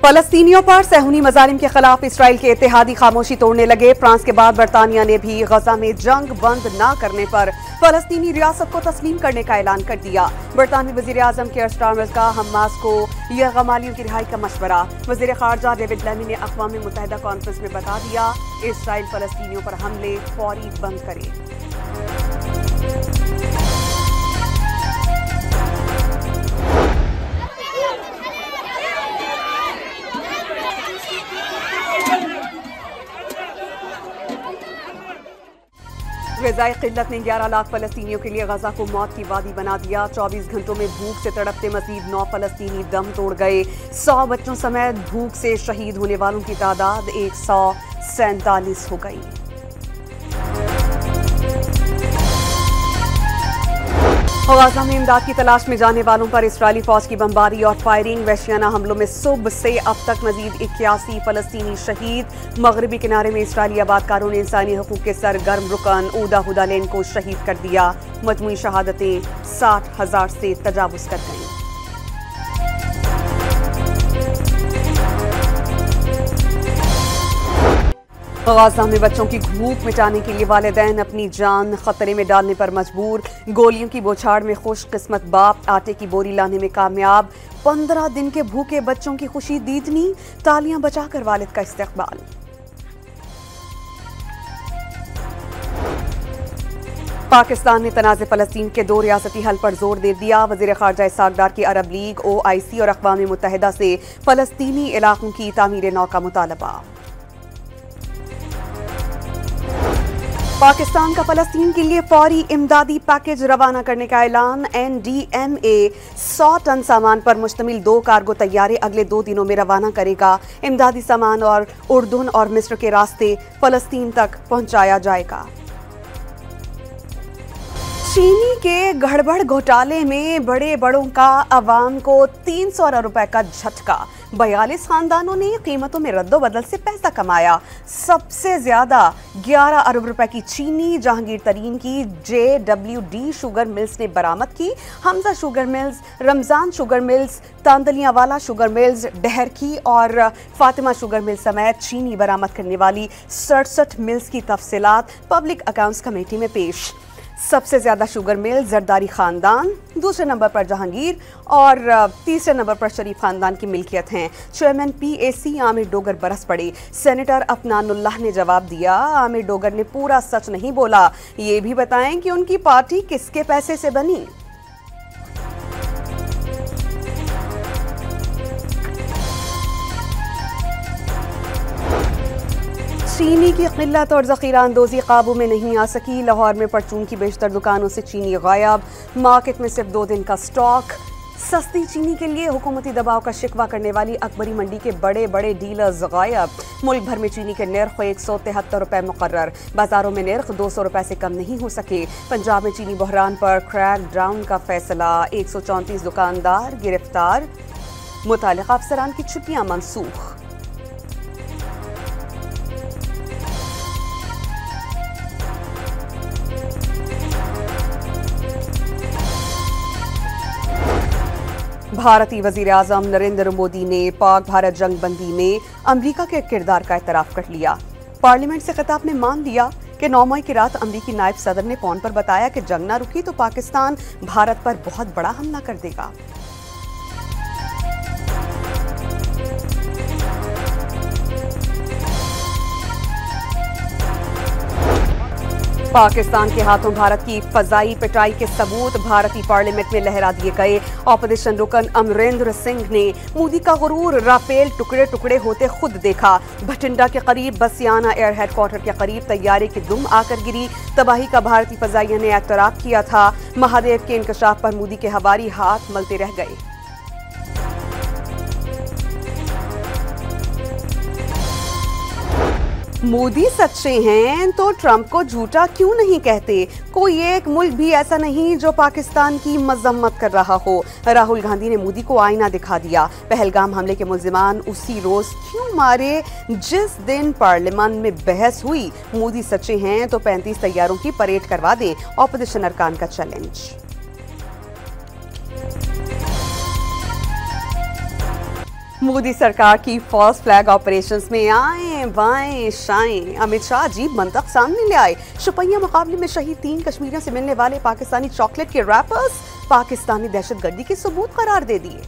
फलस्तीनियों पर सहूनी मजालिम के खिलाफ इसराइल के इत्तेहादी खामोशी तोड़ने लगे। फ्रांस के बाद बरतानिया ने भी गजा में जंग बंद न करने पर फलस्तीनी रियासत को तस्लीम करने का ऐलान कर दिया। बरतानवी वजीर आजम केयर स्टारमर का हमास को यरगमालियों की रिहाई का मशवरा। वजीर खारजा डेविड लैमी ने अक़वाम मुत्तहिदा कॉन्फ्रेंस में बता दिया, इसराइल फलस्तीनियों पर हमले फौरी बंद करे। ग़िज़ाई क़िल्लत ने 11 लाख फ़लस्तीनियों के लिए गजा को मौत की वादी बना दिया। 24 घंटों में भूख से तड़पते मज़ीद 9 फ़लस्तीनी दम तोड़ गए। 100 बच्चों समेत भूख से शहीद होने वालों की तादाद 147 हो गई। गजा में इमदाद की तलाश में जाने वालों पर इसराइली फौज की बमबारी और फायरिंग। वहशियाना हमलों में सुबह से अब तक मजीद 81 फलस्तीनी शहीद। मगरबी किनारे में इसराइली आबादकारों ने इंसानी हकूक के सरगर्म रुकन ऊदा हुदालेन को शहीद कर दिया। मजमूई शहादतें 60,000 से तजावुज कर गईं। गजा में बच्चों की भूख मिटाने के लिए वालिदैन अपनी जान खतरे में डालने पर मजबूर। गोलियों की बौछार में खुशकिस्मत बाप आटे की बोरी लाने में कामयाब। 15 दिन के भूखे बच्चों की खुशी दीदनी, तालियां बजाकर वालिद का इस्तकबाल। पाकिस्तान ने तनाज़े फ़लस्तीन के 2 रियासती हल पर जोर दे दिया। वज़ीर ख़ारजा इसहाक़ डार की अरब लीग, OIC और अक़वाम मुत्तहिदा से फ़लस्तीनी इलाक़ों की तामीर नौ का मुतालबा। पाकिस्तान का फ़लस्तीन के लिए फौरी इमदादी पैकेज रवाना करने का ऐलान। NDMA 100 टन सामान पर मुश्तमिल 2 कार्गो तैयारे अगले 2 दिनों में रवाना करेगा। इमदादी सामान और उर्दून और मिस्र के रास्ते फ़लस्तीन तक पहुंचाया जाएगा। चीनी के गड़बड़ घोटाले में बड़े बड़ों का अवाम को 300 अरब रुपए का झटका। 42 खानदानों ने कीमतों में रद्दोबदल से पैसा कमाया। सबसे ज्यादा 11 अरब रुपए की चीनी जहांगीर तरीन की JWD शुगर मिल्स ने बरामद की। Hamza sugar mills, Ramzan sugar mills, Tandlianwala sugar mills, Daharki और फातिमा शुगर मिल्स समेत चीनी बरामद करने वाली 67 मिल्स की तफसीलात पब्लिक अकाउंट्स कमेटी में पेश। सबसे ज्यादा शुगर मिल जरदारी खानदान, दूसरे नंबर पर जहांगीर और तीसरे नंबर पर शरीफ खानदान की मिल्कियत हैं। चेयरमैन PAC आमिर डोगर बरस पड़े। सेनेटर अफनानुल्लाह ने जवाब दिया, आमिर डोगर ने पूरा सच नहीं बोला, ये भी बताएं कि उनकी पार्टी किसके पैसे से बनी। चीनी की किल्लत और ज़ख़ीरा अंदोज़ी काबू में नहीं आ सकी। लाहौर में परचून की बेशतर दुकानों से चीनी गायब। मार्केट में सिर्फ 2 दिन का स्टॉक। सस्ती चीनी के लिए हुकूमती दबाव का शिकवा करने वाली अकबरी मंडी के बड़े बड़े डीलर्स गायब। मुल्क भर में चीनी के निर्ख 173 रुपए मुकर्रर। बाजारों में निर्ख 200 रुपए से कम नहीं हो सके। पंजाब में चीनी बहरान पर क्रैक डाउन का फैसला। 134 दुकानदार गिरफ्तार। मुतालिका अफसरान की छुट्टियां मनसूख। भारतीय वजीर आजम नरेंद्र मोदी ने पाक भारत जंग बंदी में अमरीका के किरदार का एतराफ़ कर लिया। पार्लियामेंट से खिताब में मान लिया कि 9 मई की रात अमरीकी नायब सदर ने फोन पर बताया कि जंग ना रुकी तो पाकिस्तान भारत पर बहुत बड़ा हमला कर देगा। पाकिस्तान के हाथों भारत की फजाई पिटाई के सबूत भारतीय पार्लियामेंट में लहरा दिए गए। ऑपोजिशन रुकन अमरेंद्र सिंह ने मोदी का गुरूर राफेल टुकड़े टुकड़े होते खुद देखा। भटिंडा के करीब बसियाना एयर हेडक्वार्टर के करीब तैयारे की दुम आकर गिरी। तबाही का भारतीय फजाइया ने एतराफ़ किया था। महादेव के इंकशाफ पर मोदी के हवारी हाथ मलते रह गए। मोदी सच्चे हैं तो ट्रंप को झूठा क्यों नहीं कहते। कोई एक मुल्क भी ऐसा नहीं जो पाकिस्तान की मजम्मत कर रहा हो। राहुल गांधी ने मोदी को आईना दिखा दिया। पहलगाम हमले के मुल्जिमान उसी रोज क्यों मारे जिस दिन पार्लियामेंट में बहस हुई। मोदी सच्चे हैं तो 35 तैयारों की परेड करवा दें। ऑपोजिशन अरकान का चैलेंज। मोदी सरकार की फॉल्स फ्लैग ऑपरेशंस में आए बाएं शाएं, अमित शाह अजीब मंतक सामने ले आए। शुपैया मुकाबले में शहीद 3 कश्मीरियों से मिलने वाले पाकिस्तानी चॉकलेट के रैपर्स पाकिस्तानी दहशतगर्दी के सबूत करार दे दिए।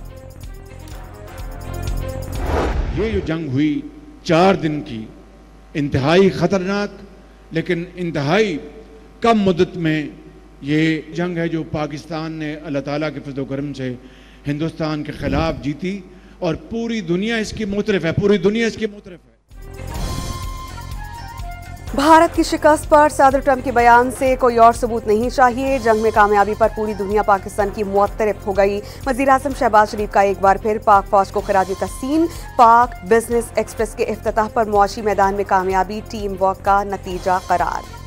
ये जो जंग हुई 4 दिन की, इंतहाई खतरनाक लेकिन इंतहाई कम मुद्दत में ये जंग है जो पाकिस्तान ने अल्लाह ताला के फज़ल व करम से हिंदुस्तान के खिलाफ जीती और पूरी दुनिया इसकी मुतरफ है, पूरी दुनिया इसकी मुतरफ है। भारत की शिकस्त पर सदर ट्रंप के बयान से कोई और सबूत नहीं चाहिए। जंग में कामयाबी पर पूरी दुनिया पाकिस्तान की मुअत्तरफ हो गई। वज़ीर-ए-आज़म शहबाज शरीफ का एक बार फिर पाक फौज को खिराज तहसीन। पाक बिजनेस एक्सप्रेस के इफ्तिताह पर मुआशी मैदान में कामयाबी टीम वर्क का नतीजा करार।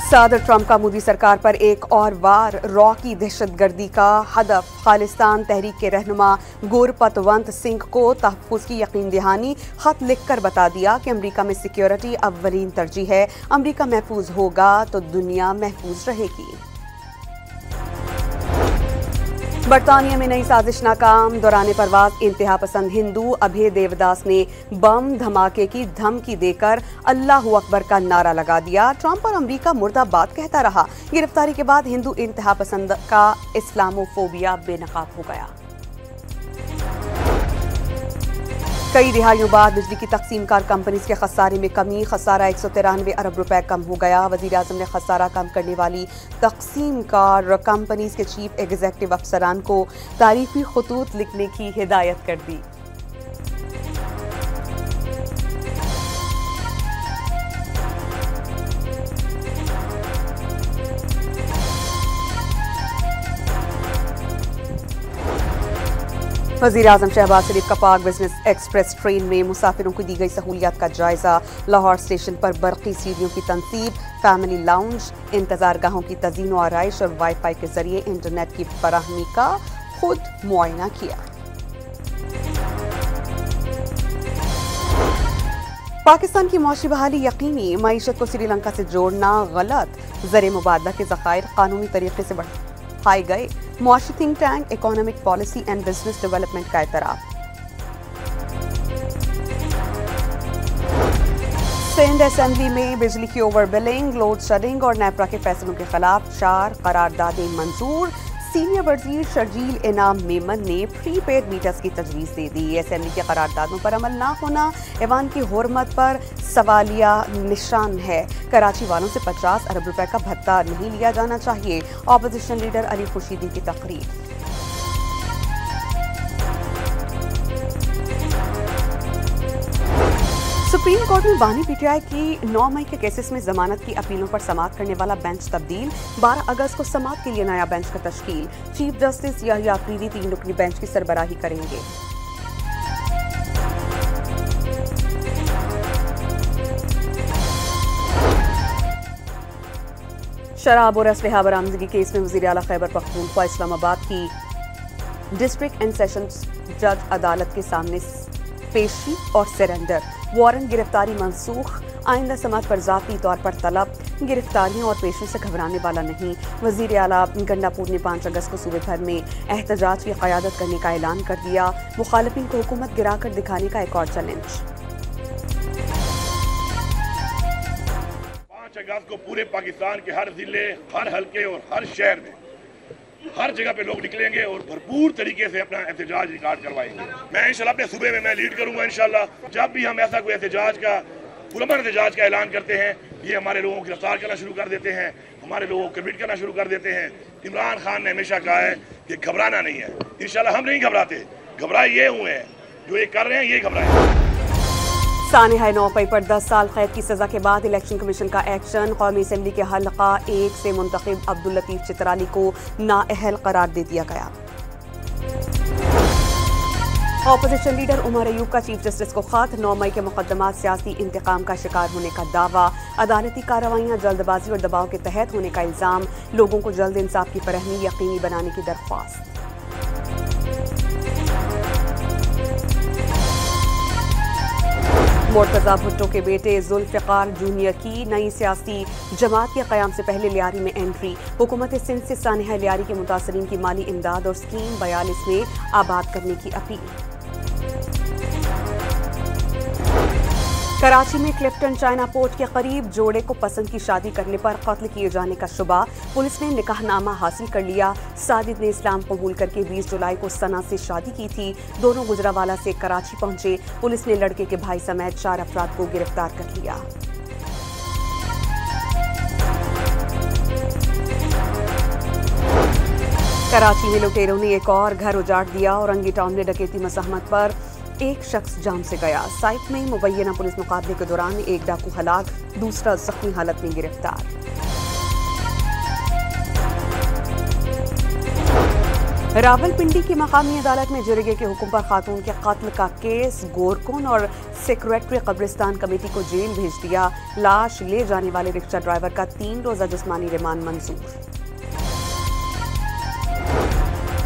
सदर ट्रंप का मोदी सरकार पर एक और वार। रॉ की दहशतगर्दी का हदफ खालिस्तान तहरीक के रहनुमा गुरपतवंत सिंह को तहफ़्फ़ुज़ की यकीन दहानी। खत लिखकर बता दिया कि अमरीका में सिक्योरिटी अव्वलीन तरजीह है। अमरीका महफूज होगा तो दुनिया महफूज रहेगी। बरतानिया में नई साजिश नाकाम। दौरान परवाज इंतहा पसंद हिंदू अभय देवदास ने बम धमाके की धमकी देकर अल्लाहू अकबर का नारा लगा दिया। ट्रंप और अमरीका मुर्दाबाद कहता रहा। गिरफ्तारी के बाद हिंदू इंतहा पसंद का इस्लामोफोबिया बेनकाब हो गया। कई दिहाइयों बाद बिजली की तकसीमकार कंपनीज के खसारे में कमी। खसारा 193 अरब रुपए कम हो गया। वज़ीर-ए-आज़म ने खसारा कम करने वाली तकसीमकार कंपनीज के चीफ एग्जीक्यूटिव अफसरान को तारीफी खतूत लिखने की हिदायत कर दी। वज़ीर-ए-आज़म शहबाज शरीफ का पाक बिजनेस एक्सप्रेस ट्रेन में मुसाफिरों को दी गई सहूलियात का जायजा। लाहौर स्टेशन पर बरक़ी सीढ़ियों की तनसीब, फैमिली लाउंज, इंतजार गाहों की तज़ीन व आराइश और वाईफाई के जरिए इंटरनेट की फराहमी का खुद मुआयना किया। पाकिस्तान की मौशी बहाली यकीनी। मईशत को श्रीलंका से जोड़ना गलत। ज़र मुबादला के ज़खायर कानूनी तरीके से बढ़ाए गए। मौशी think tank economic policy and business development का एतराफ़। सिंध असेंबली में बिजली की ओवर बिलिंग, लोड शेडिंग और नेपरा के फैसलों के खिलाफ 4 करारदादें मंजूर। सीनियर वज़ीर शर्जील इनाम मेमन ने प्रीपेड मीटर्स की तजवीज़ दे दी। असेंबली के करारदादों पर अमल न होना ऐवान की हुर्मत पर सवालिया निशान है। कराची वालों से 50 अरब रुपए का भत्ता नहीं लिया जाना चाहिए। ऑपोजिशन लीडर अली खुर्शीदी की तकरीर। सुप्रीम कोर्ट में बानी पीटीआई की 9 मई के केसेस में जमानत की अपीलों पर समाअत करने वाला बेंच तब्दील। 12 अगस्त को समाअत के लिए नया बेंच का तश्कील। चीफ जस्टिस याहिया अफरीदी 3 रुकनी बेंच की सरबराही करेंगे। शराब और असलहा बरामदगी केस में वज़ीर आला खैबर पख्तूनख्वा इस्लामाबाद की डिस्ट्रिक्ट एंड सेशंस जज अदालत के सामने पेशी और सरेंडर। वारंट गिरफ्तारी मंसूख। आइंदा समात पर ज़ाती तौर पर तलब। गिरफ्तारियों और पेशों से घबराने वाला नहीं। वज़ीर आला गंडापुर ने 5 अगस्त को सूबे भर में एहतजाज की क़यादत करने का ऐलान कर दिया। मुखालिफिन को हुकूमत गिराकर दिखाने का एक और चैलेंज। 5 अगस्त को पूरे पाकिस्तान के हर जिले, हर हल्के और हर शहर में हर जगह पे लोग निकलेंगे और भरपूर तरीके से अपना एहतजाज रिकॉर्ड करवाएंगे। मैं इंशाल्लाह अपने सूबे में मैं लीड करूंगा इंशाल्लाह। जब भी हम ऐसा कोई एहतजाज का पुरअमन एहतजाज का ऐलान करते हैं, ये हमारे लोगों को गिरफ्तार करना शुरू कर देते हैं, हमारे लोगों को कमिट करना शुरू कर देते हैं। इमरान खान ने हमेशा कहा है कि घबराना नहीं है। इंशाल्लाह हम नहीं घबराते। घबराए ये हुए हैं, जो ये कर रहे हैं ये घबराए। सानेहा 9 मई पर 10 साल कैद की सजा के बाद इलेक्शन कमीशन का एक्शन। कौमी असेंबली के हल्का 1 से मुंतखब अब्दुल लतीफ चित्राली को नाअहल करार दे दिया गया। ऑपोजिशन लीडर उमर अयूब का चीफ जस्टिस को खत। 9 मई के मुकदमात सियासी इंतकाम का शिकार होने का दावा। अदालती कार्रवाइयां जल्दबाजी और दबाव के तहत होने का इल्जाम। लोगों को जल्द इंसाफ की फरहमी यकीनी बनाने की दरख्वास्त। मुर्तजा भुट्टो के बेटे जुल्फिकार जूनियर की नई सियासी जमात के क़याम से पहले लियारी में एंट्री। हुकूमत सिंध से सानिहा लियारी के मुतासरीन की माली इमदाद और स्कीम 42 में आबाद करने की अपील। कराची में क्लिफ्टन चाइना पोर्ट के करीब जोड़े को पसंद की शादी करने पर कत्ल किए जाने का शुबा। पुलिस ने निकाहनामा हासिल कर लिया। साजिद ने इस्लाम कबूल करके 20 जुलाई को सना से शादी की थी। दोनों गुजरावाला से कराची पहुंचे। पुलिस ने लड़के के भाई समेत 4 अफराद को गिरफ्तार कर लिया। कराची में लुटेरों ने एक और घर उजाड़ दिया। औरंगी टाउन में डकैती मज़ाहमत पर एक शख्स जान से गया। साइट में मुबैना पुलिस मुकाबले के दौरान एक डाकू हलाक, दूसरा जख्मी हालत में गिरफ्तार। रावलपिंडी की मकामी अदालत में जिरगे के हुक्म पर खातून के कत्ल का केस। गोरकुन और सेक्रेटरी कब्रिस्तान कमेटी को जेल भेज दिया। लाश ले जाने वाले रिक्शा ड्राइवर का 3 रोजा जिस्मानी रिमांड मंजूर।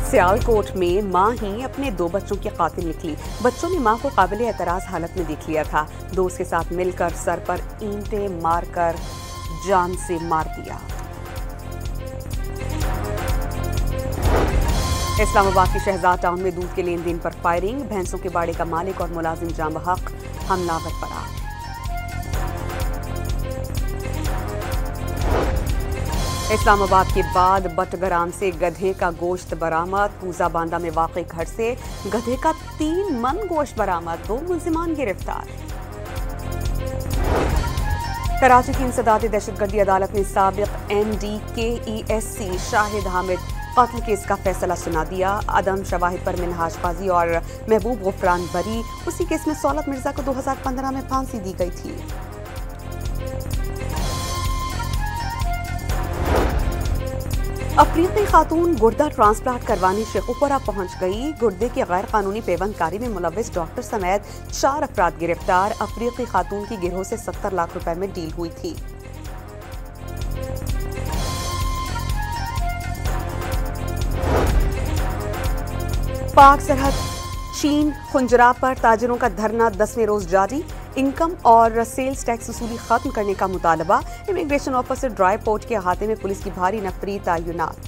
सियालकोट में मां ही अपने 2 बच्चों की कातिल निकली। बच्चों ने मां को काबिल एतराज हालत में देख लिया था। दोस्त के साथ मिलकर सर पर ईंटें मारकर जान से मार दिया। इस्लामाबाद के शहजाद टाउन में दूध के लेन देन पर फायरिंग। भैंसों के बाड़े का मालिक और मुलाजिम जाम बहक, हमलावर फरार। इस्लामाबाद के बाद बटग्राम से गधे का गोश्त बरामद। पूजा बांदा में वाक़ई घर से गधे का 3 मन गोश्त बरामद। 2 मुल्जिमान गिरफ्तार। कराची की इंसदादी दहशतगर्दी अदालत ने साबिक NDKESC शाहिद हामिद कत्ल केस का फैसला सुना दिया। अदम शवाहिद पर मिनहाज काजी और महबूब गुफरान बरी। उसी केस में सौलत मिर्जा को 2015 में फांसी दी गई थी। अफ्रीकी खातून गुर्दा ट्रांसप्लांट करवाने शेखुपुरा पहुंच गई। गुर्दे की गैर कानूनी पेवंदकारी में मुलव्विस डॉक्टर समेत 4 अफराद गिरफ्तार। अफ्रीकी खातून की गिरोह से 70 लाख रुपए में डील हुई थी। पाक सरहद चीन खुंजरा पर ताजिरों का धरना 10वें रोज जारी। इनकम और सेल्स टैक्स वसूली खत्म करने का मुतालबा। इमिग्रेशन ऑफिसर ड्राई पोर्ट के अहाते में पुलिस की भारी नफरी तैनात।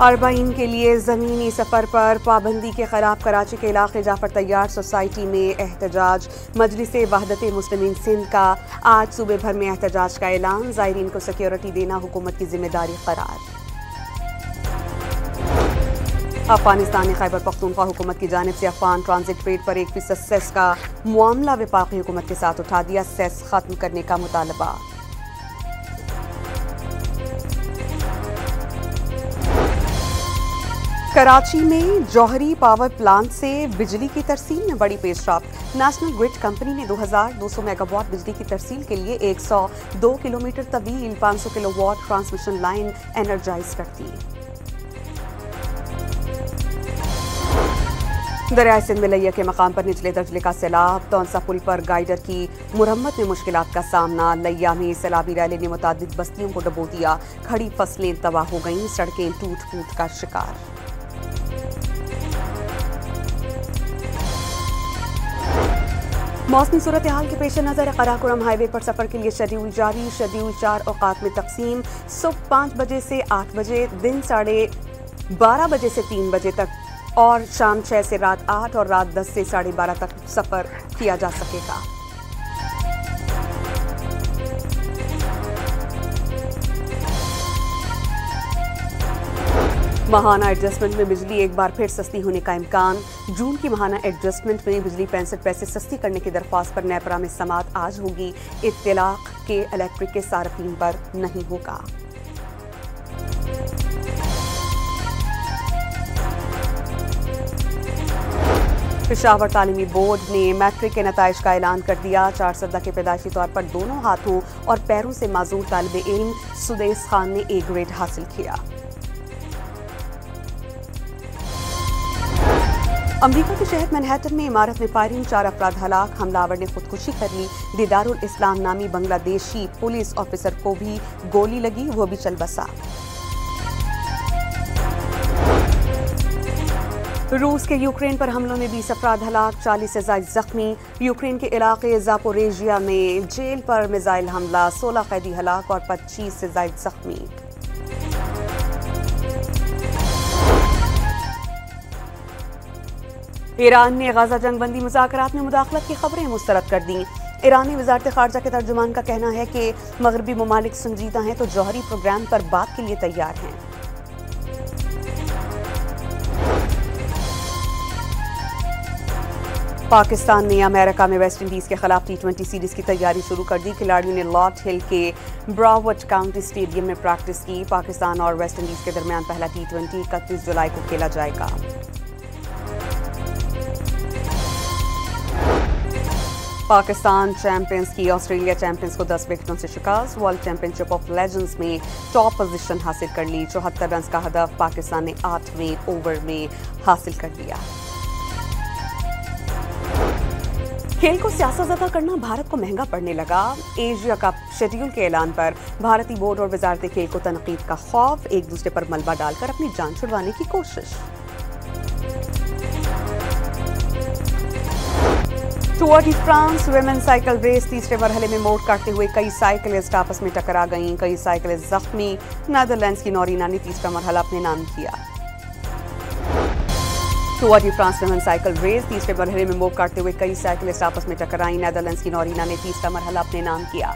अरबाइन के लिए जमीनी सफर पर पाबंदी के खिलाफ कराची के इलाके जाफर तैयार सोसाइटी में एहतजाज। मजलिस वहदत मुस्लिमीन सिंध का आज सूबे भर में एहतजाज का ऐलान। ज़ायरीन को सिक्योरिटी देना हुकूमत की जिम्मेदारी करार। अफगानिस्तान ने खैबर पख्तूनख्वा हुकूमत की जानिब से अफगान ट्रांजिट ट्रेड पर 1% सेस का मामला वफाकी हुकूमत के साथ उठा दिया। सेस खत्म करने का मुतालबा। कराची में जौहरी पावर प्लांट से बिजली की तरसील में बड़ी पेशरफ। नेशनल ग्रिड कंपनी ने 2200 मेगावाट बिजली की तरसील के लिए 102 किलोमीटर तवील 500 किलोवाट ट्रांसमिशन लाइन एनर्जाइज कर दी। दरियाए सिंध में लैया के मकाम पर निचले दर्जे का सैलाब। तौंसा पुल पर गाइडर की मुरम्मत में मुश्किलात का सामना। लैया में सैलाबी रैली ने मुतादिद बस्तियों को डुबो दिया। खड़ी फसलें तबाह हो गईं। सड़कें टूट फूट का शिकार। मौसमी सूरत हाल के पेश नज़र कराकोरम हाईवे पर सफर के लिए शेड्यूल जारी। शेड्यूल 4 औकात में तकसीम। सुबह 5 बजे से 8 बजे, दिन 12:30 बजे से 3 बजे तक और शाम 6 से रात 8 और रात 10 से 12:30 तक सफर किया जा सकेगा। माहाना एडजस्टमेंट में बिजली एक बार फिर सस्ती होने का इम्कान। जून की माहाना एडजस्टमेंट में बिजली 65 पैसे सस्ती करने की दरख्वास्त पर नेपरा में समाअत आज होगी। इत्तलाक के इलेक्ट्रिक के सार्फिन पर नहीं होगा। पेशावर तालीमी बोर्ड ने मैट्रिक के नताइज का ऐलान कर दिया। 4 सदा के पैदाइशी तौर पर दोनों हाथों और पैरों से माजूर तालिब इल्म सुदेश खान ने A ग्रेड हासिल किया। अमरीका के शहर मैनहट्टन में इमारत में फायरिंग, 4 अफराद हलाक। हमलावर ने खुदकुशी कर ली। दीदारुल इस्लाम नामी बांग्लादेशी पुलिस ऑफिसर को भी गोली लगी, वो भी चल बसा। रूस के यूक्रेन पर हमलों में 20 अफराद हलाक, 40 से ज़ायद जख्मी। यूक्रेन के इलाके ज़ापोरेजिया में जेल पर मिसाइल हमला, 16 कैदी हलाक और 25 से ज़ायद जख्मी। ईरान ने गाजा जंगबंदी मुज़ाकरात में मुदाखलत की खबरें मुस्तरद कर दी। ईरानी वज़ारत ख़ारजा के तर्जुमान का कहना है कि मगरबी ममालिक संजीदा हैं तो जौहरी प्रोग्राम पर बात के लिए तैयार हैं। पाकिस्तान ने अमेरिका में वेस्ट इंडीज़ के खिलाफ T20 सीरीज की तैयारी शुरू कर दी। खिलाड़ियों ने लॉर्ड हिल के ब्रावोर्ड काउंटी स्टेडियम में प्रैक्टिस की। पाकिस्तान और वेस्ट इंडीज़ के दरमियान पहला T20 31 जुलाई को खेला जाएगा। पाकिस्तान चैंपियंस की ऑस्ट्रेलिया चैंपियंस को 10 विकेटों से शिकस्त। वर्ल्ड चैंपियनशिप ऑफ लेजेंड्स में टॉप पोजीशन हासिल कर ली। 74 रन का हदफ पाकिस्तान ने 8वें ओवर में हासिल कर लिया। खेल को सियासतज़दा करना भारत को महंगा पड़ने लगा। एशिया कप शेड्यूल के ऐलान पर भारतीय बोर्ड और वजारत खेल को तनकीद का खौफ, एक दूसरे पर मलबा डालकर अपनी जान छुड़वाने की कोशिश। Tour de France women cycle race तीसरे मरहले में मोड़ काटते हुए कई साइकिलिस्ट आपस में टकरा गईं, कई साइकिलिस्ट जख्मी। नीदरलैंड्स की नौरीना ने तीसरा मरहला अपने नाम किया। Tour de France women cycle race तीसरे मरहले में मोड़ काटते हुए कई साइकिलिस्ट आपस में टकराई। नीदरलैंड्स की नौरीना ने तीसरा मरहला अपने नाम किया।